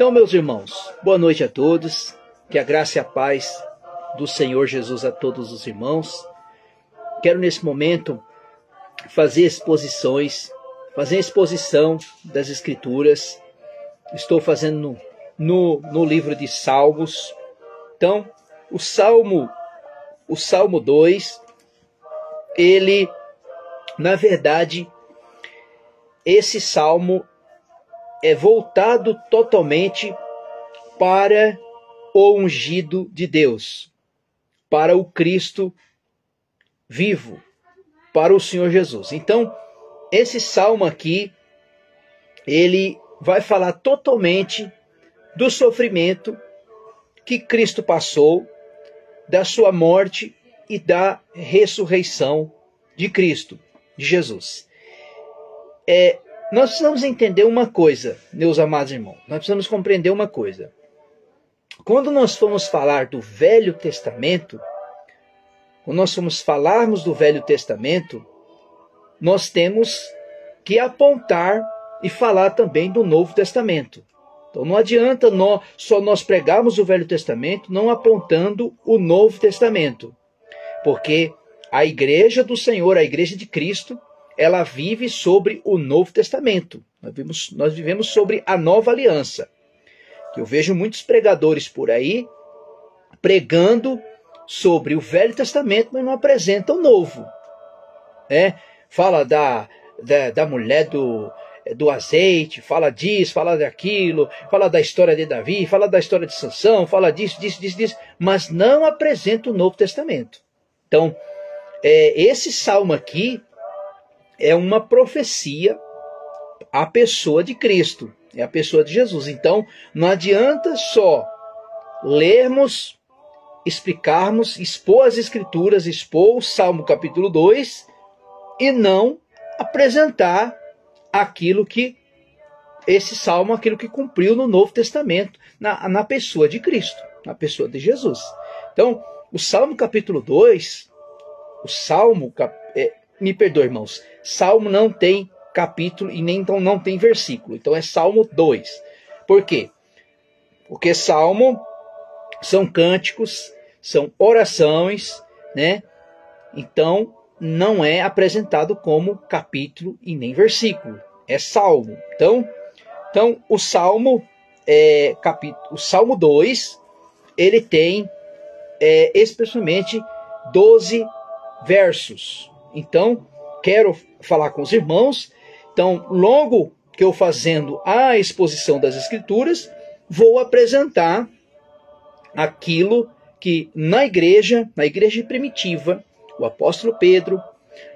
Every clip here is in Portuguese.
Então, meus irmãos, boa noite a todos. Que a graça e a paz do Senhor Jesus a todos os irmãos. Quero nesse momento fazer exposição das Escrituras. Estou fazendo no livro de Salmos. Então, o Salmo 2, ele, na verdade, esse salmo é voltado totalmente para o ungido de Deus, para o Cristo vivo, para o Senhor Jesus. Então, esse salmo aqui, ele vai falar totalmente do sofrimento que Cristo passou, da sua morte e da ressurreição de Cristo, de Jesus. Nós precisamos entender uma coisa, meus amados irmãos. Nós precisamos compreender uma coisa. Quando nós formos falar do Velho Testamento, quando nós formos falarmos do Velho Testamento, nós temos que apontar e falar também do Novo Testamento. Então não adianta só nós pregarmos o Velho Testamento não apontando o Novo Testamento. Porque a igreja do Senhor, a igreja de Cristo, ela vive sobre o Novo Testamento. Nós vivemos sobre a Nova Aliança. Eu vejo muitos pregadores por aí pregando sobre o Velho Testamento, mas não apresentam o Novo. Fala da mulher do azeite, fala disso, fala daquilo, fala da história de Davi, fala da história de Sansão, fala disso, mas não apresenta o Novo Testamento. Então, esse salmo aqui é uma profecia à pessoa de Cristo, é a pessoa de Jesus. Então, não adianta só lermos, explicarmos, expor as Escrituras, expor o Salmo capítulo 2 e não apresentar aquilo que cumpriu no Novo Testamento, na pessoa de Cristo, na pessoa de Jesus. Então, o Salmo capítulo 2, me perdoe, irmãos, Salmo não tem capítulo e nem então não tem versículo. Então é Salmo 2. Por quê? Porque Salmo são cânticos, são orações, né? Então não é apresentado como capítulo e nem versículo. É Salmo. Então o Salmo o Salmo 2, ele tem especialmente 12 versos. Então, quero falar com os irmãos. Então, logo que eu fazendo a exposição das Escrituras, vou apresentar aquilo que na igreja primitiva, o apóstolo Pedro,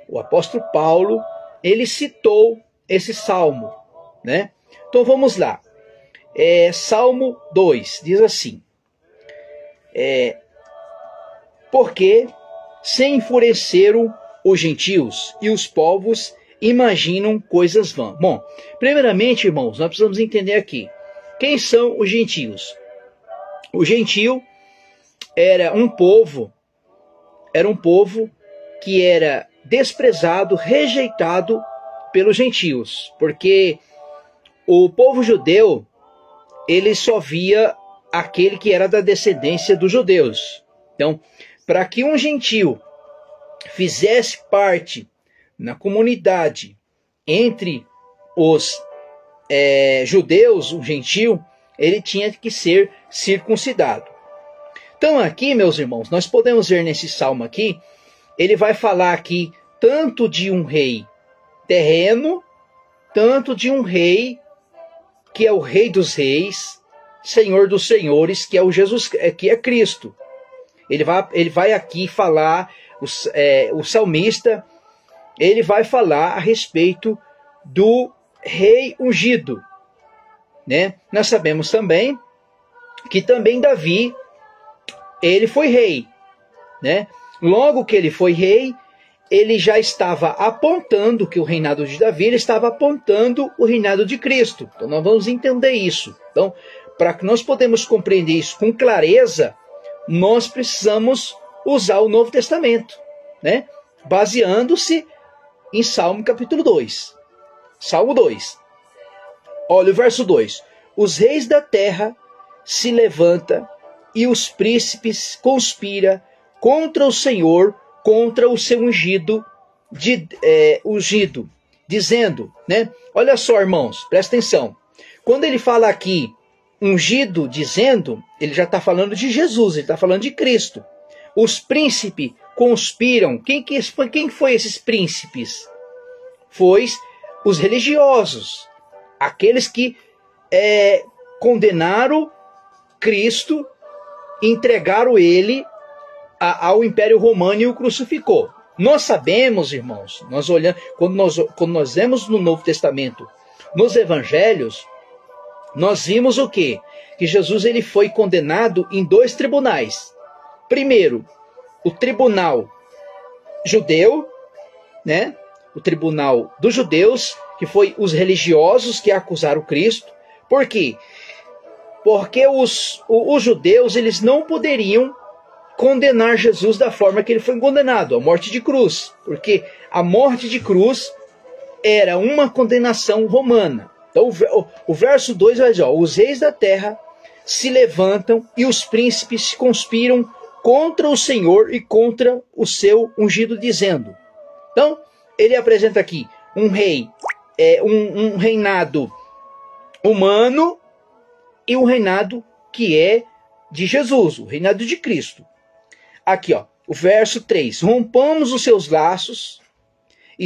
o apóstolo Paulo, ele citou esse salmo, né? Então vamos lá. Salmo 2 diz assim: porque se enfureceram os gentios e os povos imaginam coisas vãs. Bom, primeiramente, irmãos, nós precisamos entender aqui quem são os gentios. O gentio era um povo que era desprezado, rejeitado pelos gentios, porque o povo judeu, ele só via aquele que era da descendência dos judeus. Então, para que um gentio fizesse parte na comunidade entre os judeus, o gentio, ele tinha que ser circuncidado. Então aqui, meus irmãos, nós podemos ver nesse salmo aqui, ele vai falar aqui tanto de um rei terreno, tanto de um rei que é o Rei dos Reis, Senhor dos Senhores, que é o Jesus, que é Cristo. Ele vai aqui falar, o salmista, ele vai falar a respeito do rei ungido, né? Nós sabemos também que também Davi, ele foi rei, né? Logo que ele foi rei, ele já estava apontando que o reinado de Davi, ele estava apontando o reinado de Cristo. Então nós vamos entender isso. Então, para que nós podemos compreender isso com clareza, nós precisamos usar o Novo Testamento, né? Baseando-se em Salmo capítulo 2. Salmo 2. Olha o verso 2. os reis da terra se levantam e os príncipes conspiram contra o Senhor, contra o seu ungido, dizendo, né? Olha só, irmãos, presta atenção. Quando ele fala aqui, ungido, dizendo, ele já está falando de Jesus, ele está falando de Cristo. Os príncipes conspiram. Quem foi esses príncipes? Foi os religiosos, aqueles que condenaram Cristo, entregaram ele ao Império Romano e o crucificou. Nós sabemos, irmãos, quando nós vemos no Novo Testamento, nos Evangelhos, nós vimos o quê? Que Jesus ele foi condenado em 2 tribunais. Primeiro, o tribunal judeu, né? O tribunal dos judeus, que foi os religiosos que acusaram Cristo. Por quê? Porque os judeus eles não poderiam condenar Jesus da forma que ele foi condenado, a morte de cruz. Porque a morte de cruz era uma condenação romana. Então o verso 2 vai dizer, os reis da terra se levantam e os príncipes conspiram contra o Senhor e contra o seu ungido, dizendo. Então, ele apresenta aqui um rei, um reinado humano e um reinado que é de Jesus, o reinado de Cristo. Aqui, ó, o verso 3. Rompamos os seus laços e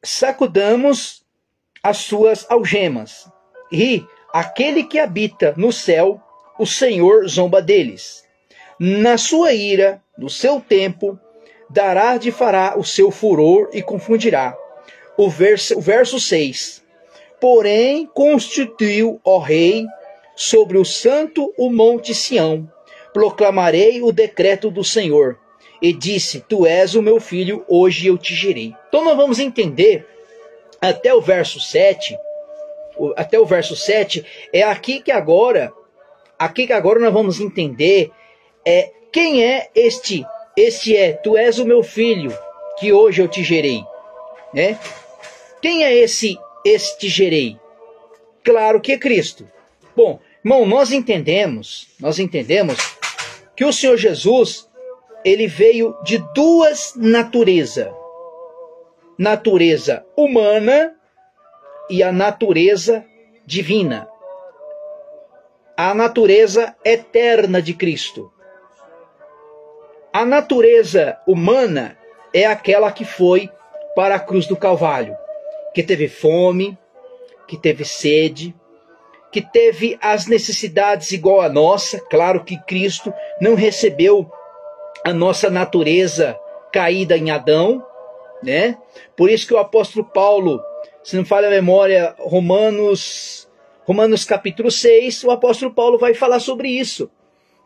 sacudamos as suas algemas. E aquele que habita no céu, o Senhor zomba deles. Na sua ira, no seu tempo, fará o seu furor e confundirá. O verso 6. Porém, constituiu, ó rei, sobre o santo o monte Sião. Proclamarei o decreto do Senhor. E disse, tu és o meu filho, hoje eu te gerei. Então nós vamos entender até o verso 7. Até o verso 7 é aqui que agora nós vamos entender quem é este tu és o meu filho, que hoje eu te gerei, né? Quem é este gerei? Claro que é Cristo. Bom, irmão, nós entendemos que o Senhor Jesus, ele veio de 2 naturezas. Natureza humana e a natureza divina. A natureza eterna de Cristo. A natureza humana é aquela que foi para a cruz do Calvário, que teve fome, que teve sede, que teve as necessidades igual a nossa. Claro que Cristo não recebeu a nossa natureza caída em Adão, né? Por isso que o apóstolo Paulo, se não falha a memória, Romanos capítulo 6, o apóstolo Paulo vai falar sobre isso,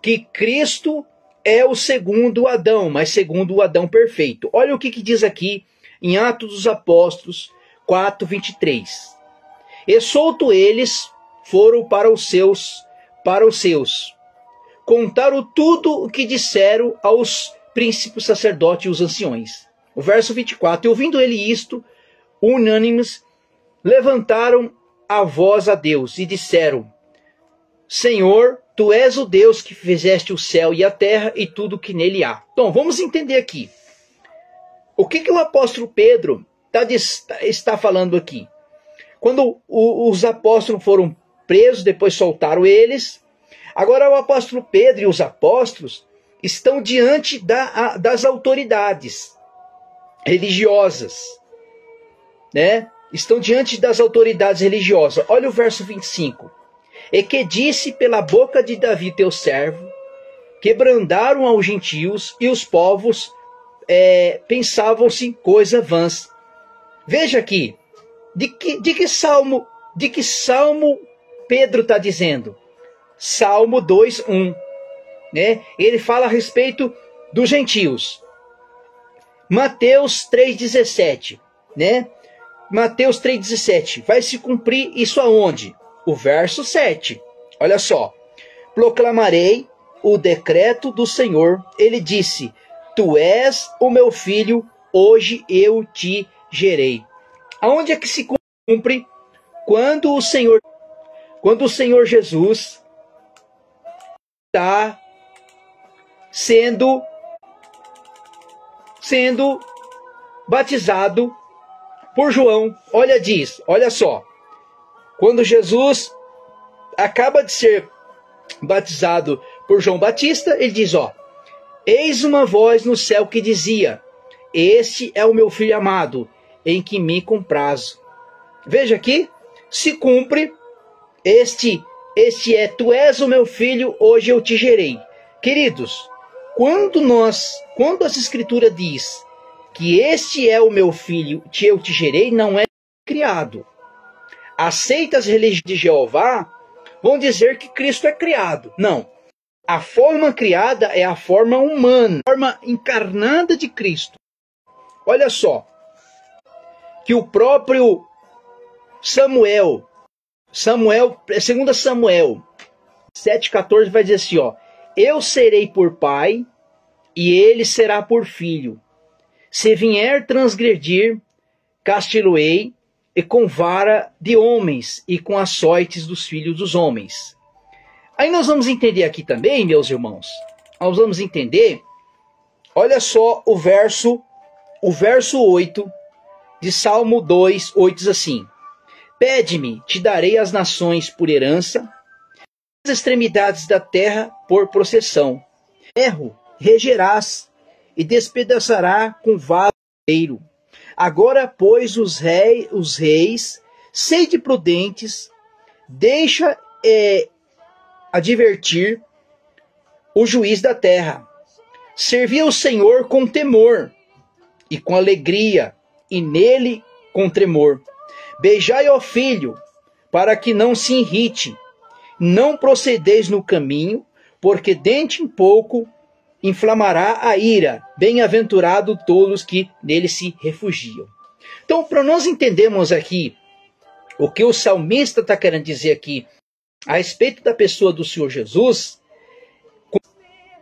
que Cristo é o segundo Adão, mas segundo o Adão perfeito. Olha o que diz aqui em Atos dos Apóstolos 4:23. E solto eles foram para os seus, contaram tudo o que disseram aos príncipes sacerdotes e os anciões. O verso 24, e ouvindo ele isto, unânimes, levantaram a voz a Deus e disseram, Senhor, tu és o Deus que fizeste o céu e a terra e tudo que nele há. Então, vamos entender aqui. O que o apóstolo Pedro está falando aqui? Quando os apóstolos foram presos, depois soltaram eles. Agora o apóstolo Pedro e os apóstolos estão diante das autoridades religiosas, né? Estão diante das autoridades religiosas. Olha o verso 25. E que disse pela boca de Davi teu servo, que brandaram aos gentios e os povos pensavam-se coisa vãs. Veja aqui, de que salmo Pedro está dizendo? Salmo 2:1, né? Ele fala a respeito dos gentios. Mateus 3:17, né? Mateus 3:17. Vai se cumprir isso aonde? O verso 7. Olha só. Proclamarei o decreto do Senhor. Ele disse, tu és o meu filho, hoje eu te gerei. Aonde é que se cumpre quando o Senhor Jesus está sendo batizado por João. Olha só. Quando Jesus acaba de ser batizado por João Batista, ele diz, eis uma voz no céu que dizia, este é o meu filho amado, em que me comprazo. Veja aqui, se cumpre tu és o meu filho, hoje eu te gerei. Queridos, quando as escrituras diz que este é o meu filho, que eu te gerei, não é criado. As seitas religiosas de Jeová vão dizer que Cristo é criado. Não. A forma criada é a forma humana, a forma encarnada de Cristo. Olha só, que o próprio Samuel, 2 Samuel 7,14 vai dizer assim, eu serei por pai e ele será por filho. Se vier transgredir, casti-lo-ei e com vara de homens e com açoites dos filhos dos homens. Aí nós vamos entender aqui também, meus irmãos, nós vamos entender, olha só o verso 8 de Salmo 2, 8 diz assim, pede-me, te darei as nações por herança, as extremidades da terra por processão. Ferro regerás e despedaçará com vaso. Agora, pois, os reis, sede prudentes, deixa advertir o juiz da terra. Servi ao Senhor com temor e com alegria, e nele com tremor. Beijai ao filho, para que não se irrite. Não procedeis no caminho, porque dente em pouco inflamará a ira. Bem-aventurado todos que nele se refugiam. Então, para nós entendermos aqui o que o salmista está querendo dizer aqui a respeito da pessoa do Senhor Jesus,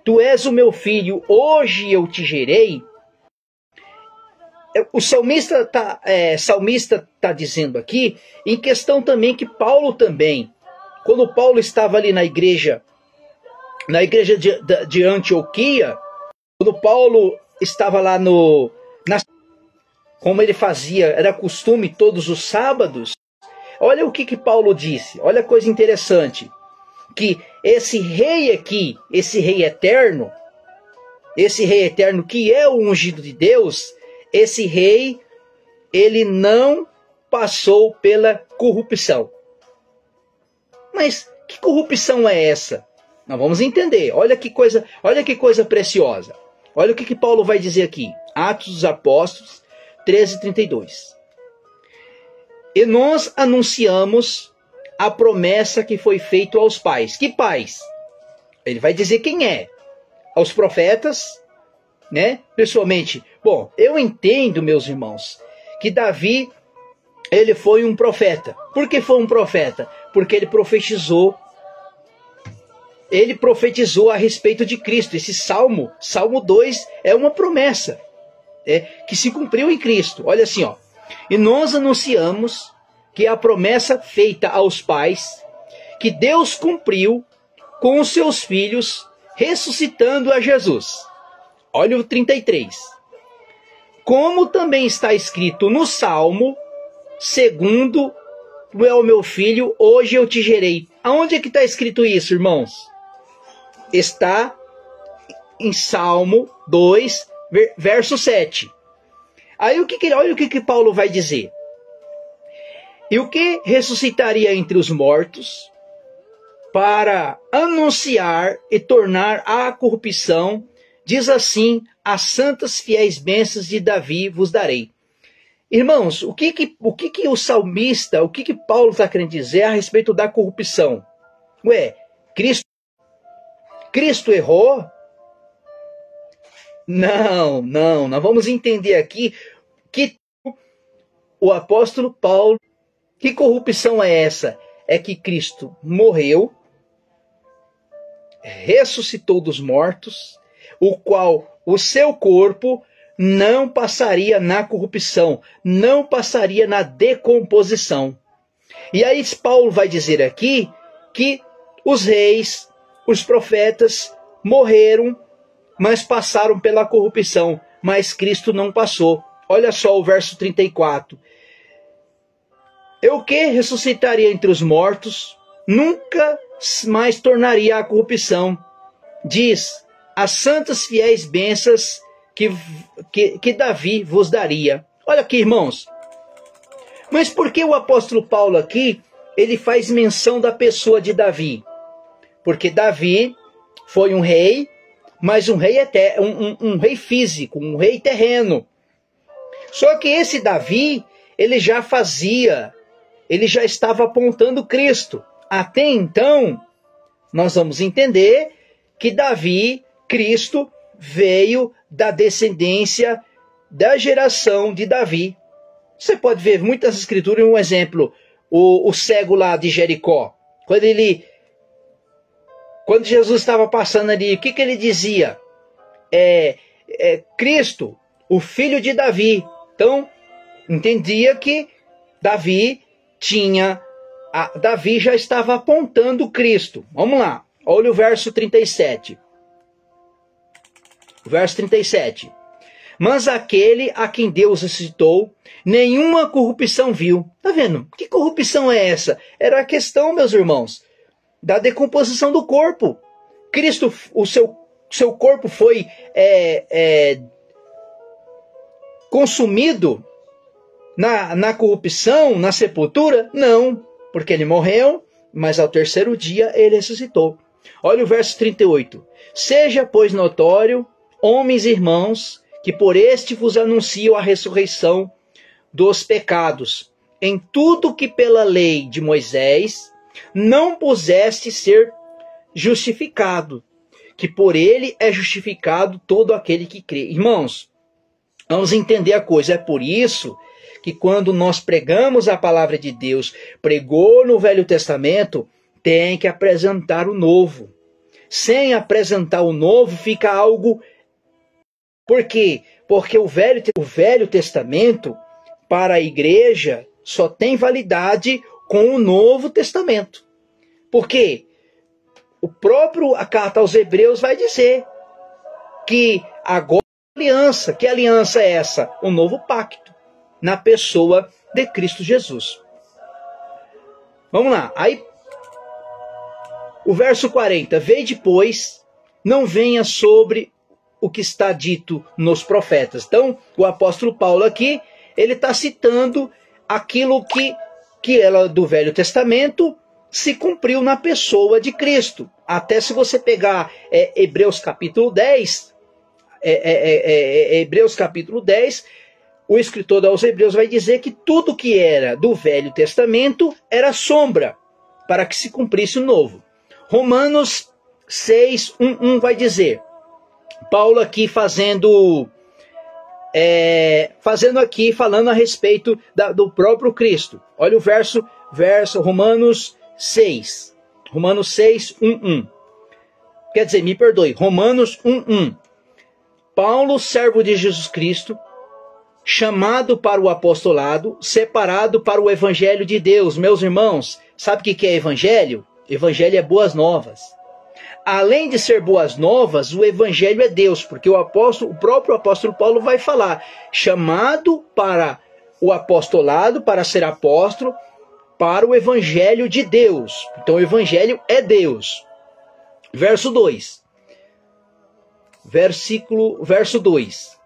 tu és o meu filho, hoje eu te gerei. O salmista está dizendo aqui em questão também que Paulo também, quando Paulo estava ali na igreja de Antioquia, quando Paulo estava lá como ele fazia, era costume todos os sábados, olha o que Paulo disse, olha a coisa interessante, que esse rei aqui, esse rei eterno que é o ungido de Deus, esse rei, ele não passou pela corrupção. Mas que corrupção é essa? Nós vamos entender. Olha que coisa preciosa. Olha o que Paulo vai dizer aqui. Atos dos Apóstolos 13:32. E nós anunciamos a promessa que foi feita aos pais. Que pais? Ele vai dizer quem é. Aos profetas, né? Pessoalmente. Bom, eu entendo, meus irmãos, que Davi, ele foi um profeta. Por que foi um profeta? Porque ele profetizou a respeito de Cristo. Esse Salmo 2, é uma promessa que se cumpriu em Cristo. Olha assim, e nós anunciamos que a promessa feita aos pais, que Deus cumpriu com os seus filhos, ressuscitando a Jesus. Olha o 33. Como também está escrito no Salmo, segundo tu é o meu filho, hoje eu te gerei. Aonde é que está escrito isso, irmãos? Está em Salmo 2, verso 7. Aí olha o que Paulo vai dizer. E o que ressuscitaria entre os mortos para anunciar e tornar a corrupção, diz assim, as santas fiéis bênçãos de Davi vos darei. Irmãos, o que o salmista, o que Paulo está querendo dizer a respeito da corrupção? Cristo errou? Não, nós vamos entender aqui que o apóstolo Paulo, que corrupção é essa? É que Cristo morreu, ressuscitou dos mortos, o qual o seu corpo não passaria na corrupção, não passaria na decomposição. E aí Paulo vai dizer aqui que os reis, os profetas morreram, mas passaram pela corrupção, mas Cristo não passou. Olha só o verso 34. Eu que ressuscitaria entre os mortos, nunca mais tornaria a corrupção. Diz, as santas fiéis bênçãos que Davi vos daria. Olha aqui, irmãos. Mas por que o apóstolo Paulo aqui, ele faz menção da pessoa de Davi? Porque Davi foi um rei, mas um rei um rei físico, um rei terreno. Só que esse Davi, ele já estava apontando Cristo. Até então, nós vamos entender que Davi, Cristo, veio da descendência da geração de Davi. Você pode ver muitas escrituras, um exemplo, o cego lá de Jericó. Quando Jesus estava passando ali, o que ele dizia? Cristo, o filho de Davi. Então, entendia que Davi já estava apontando Cristo. Vamos lá, olha o verso 37. Verso 37. Mas aquele a quem Deus ressuscitou, nenhuma corrupção viu. Tá vendo? Que corrupção é essa? Era a questão, meus irmãos, da decomposição do corpo. Cristo, o seu corpo foi consumido na corrupção, na sepultura? Não, porque ele morreu, mas ao terceiro dia ele ressuscitou. Olha o verso 38. Seja, pois, notório, homens e irmãos, que por este vos anuncio a ressurreição dos pecados, em tudo que pela lei de Moisés não puseste ser justificado, que por ele é justificado todo aquele que crê. Irmãos, vamos entender a coisa. É por isso que quando nós pregamos a palavra de Deus, pregou no Velho Testamento, tem que apresentar o novo. Sem apresentar o novo, fica algo... Por quê? Porque o Velho Testamento, para a igreja, só tem validade com o Novo Testamento. Por quê? A carta aos Hebreus vai dizer que agora aliança, que aliança é essa? O novo pacto, na pessoa de Cristo Jesus. Vamos lá, aí o verso 40, vede, pois, não venha sobre o que está dito nos profetas. Então, o apóstolo Paulo aqui, ele está citando aquilo que ela do Velho Testamento se cumpriu na pessoa de Cristo. Até se você pegar Hebreus capítulo 10, Hebreus capítulo 10, o escritor aos Hebreus vai dizer que tudo que era do Velho Testamento era sombra, para que se cumprisse o novo. Romanos 6, 1 vai dizer, Paulo aqui falando a respeito do próprio Cristo. Olha o verso Romanos 6, 1. Quer dizer, me perdoe, Romanos 1. Paulo, servo de Jesus Cristo, chamado para o apostolado, separado para o evangelho de Deus. Meus irmãos, sabe o que é evangelho? Evangelho é boas novas. Além de ser boas novas, o evangelho é Deus, porque o próprio apóstolo Paulo vai falar, chamado para o apostolado, para ser apóstolo, para o evangelho de Deus. Então o evangelho é Deus. Verso 2. Verso 2.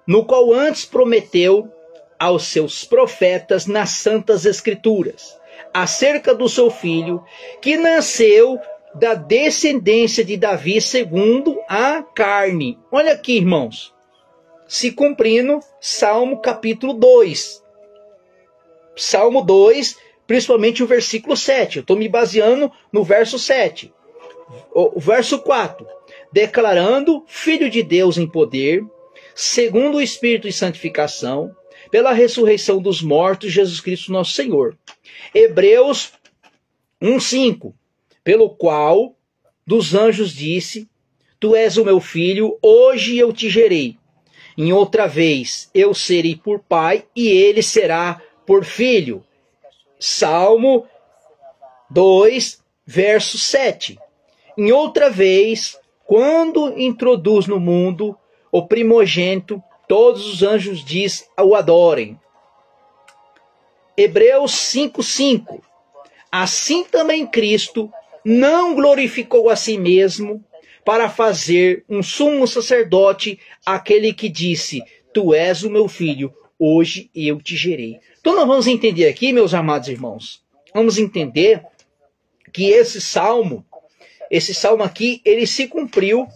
No qual antes prometeu aos seus profetas nas santas escrituras, acerca do seu filho, que nasceu da descendência de Davi segundo a carne. Olha aqui, irmãos. Se cumprindo Salmo capítulo 2. Salmo 2, principalmente o versículo 7. Eu estou me baseando no verso 7. O verso 4. Declarando Filho de Deus em poder, segundo o Espírito de santificação, pela ressurreição dos mortos, Jesus Cristo nosso Senhor. Hebreus 1:5. Pelo qual dos anjos disse, tu és o meu filho, hoje eu te gerei. Em outra vez eu serei por pai e ele será por filho. Salmo 2, verso 7. Em outra vez, quando introduz no mundo o primogênito, todos os anjos o adorem. Hebreus 5:5. Assim também Cristo não glorificou a si mesmo para fazer um sumo sacerdote aquele que disse: Tu és o meu filho, hoje eu te gerei. Então nós vamos entender aqui, meus amados irmãos, vamos entender que esse salmo aqui, ele se cumpriu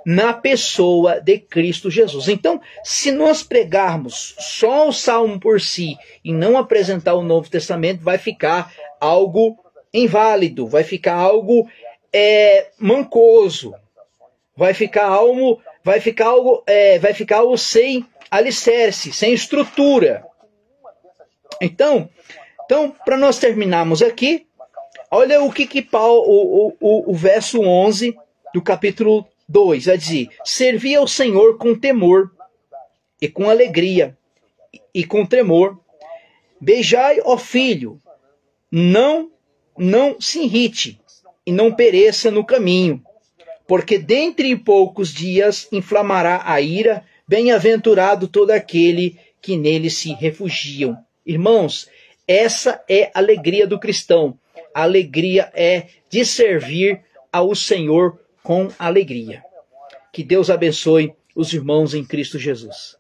na pessoa de Cristo Jesus. Então, se nós pregarmos só o Salmo por si e não apresentar o Novo Testamento, vai ficar algo inválido, vai ficar algo mancoso, vai ficar algo sem alicerce, sem estrutura. Então, para nós terminarmos aqui, olha o que Paulo, o verso 11 do capítulo 2, vai dizer: servi ao Senhor com temor e com alegria e com tremor. Beijai, ó filho, não se irrite e não pereça no caminho, porque dentre poucos dias inflamará a ira. Bem-aventurado todo aquele que nele se refugiam. Irmãos, essa é a alegria do cristão. A alegria é de servir ao Senhor com alegria. Que Deus abençoe os irmãos em Cristo Jesus.